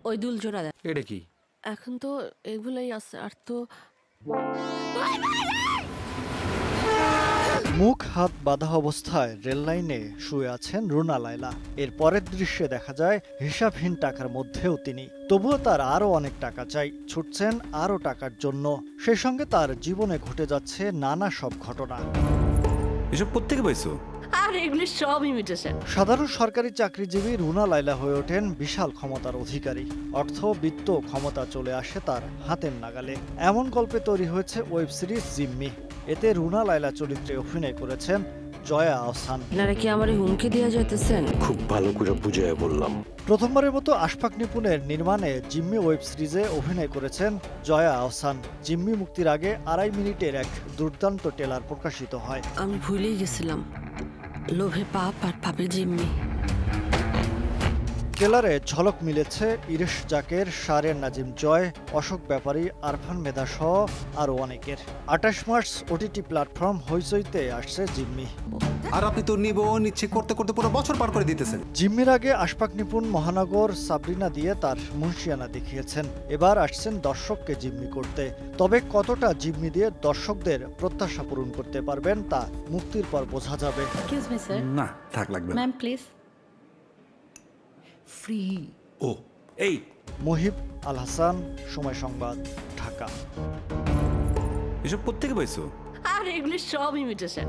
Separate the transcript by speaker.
Speaker 1: ওই দুল জোড়া দেন।
Speaker 2: এটা কি?
Speaker 1: এখন তো এগুলাই আছে, আর তো
Speaker 3: মুখ হাত বাঁধা অবস্থায় রেল লাইনে শুয়ে আছেন রুনা লায়লা। এর পরের দৃশ্যে দেখা যায় হিসাবহীন টাকার মধ্যেও তিনি। তবুও তার আরও অনেক টাকা চাই, ছুটছেন আরও টাকার জন্য। সেই সঙ্গে তার জীবনে ঘটে যাচ্ছে নানা সব ঘটনা।
Speaker 2: এসব প্রত্যেকে পাইছো?
Speaker 1: আর এগুলি সব ইমিটেশন।
Speaker 3: সাধারণ সরকারি চাকরিজীবী রুনা লায়লা হয়ে ওঠেন বিশাল ক্ষমতার অধিকারী। অর্থ, বিত্ত, ক্ষমতা চলে আসে তার হাতের নাগালে। এমন গল্পে তৈরি হয়েছে ওয়েব সিরিজ জিম্মি। এতে রুনা লায়লা চরিত্রে অভিনয় করেছেন জয়া আহসান।
Speaker 1: আপনারা কি আমার হুমকি দিয়ে যেতেছেন?
Speaker 4: খুব ভালো করে বুঝিয়ে বললাম।
Speaker 3: প্রথমবারের মতো আশফাক নিপুণের নির্মাণে জিম্মি ওয়েব সিরিজে অভিনয় করেছেন জয়া আহসান। জিম্মি মুক্তির আগে 2.5 মিনিটের এক দুর্দান্ত ট্রেলার প্রকাশিত হয়।
Speaker 1: আমি ভুলেই গেছিলাম, লোভে পাপ আর পাপে জিম্মি।
Speaker 3: ট্রেলারে ঝলক মিলেছে ইরেশ জাকের, শাহরিয়ার নাজিম জয়, অশোক ব্যাপারী, আরফান মেধা সহ আরও অনেকের। 28 মার্চ ওটিটি প্ল্যাটফর্ম হইচইতে আসছে জিম্মি।
Speaker 5: আর আপনি তো নিচ্ছে করতে করতে পুরো বছর পার করে দিতেছেন।
Speaker 3: জিম্মির আগে আশফাক নিপুণ মহানগর, সাবরিনা দিয়ে তার মুন্সিয়ানা দেখিয়েছেন। এবার আসছেন দর্শককে জিম্মি করতে। তবে কতটা জিম্মি দিয়ে দর্শকদের প্রত্যাশা পূরণ করতে পারবেন তা মুক্তির পর বোঝা যাবে।
Speaker 6: Excuse me sir.
Speaker 5: না থাক লাগবে না।
Speaker 6: Ma'am please.
Speaker 1: ফ্রি।
Speaker 5: ও এই
Speaker 3: মুহিব আল হাসান, সময় সংবাদ, ঢাকা।
Speaker 2: এসব প্রত্যেকে পাইছো?
Speaker 1: আর এগুলি সব ইমিটেশন।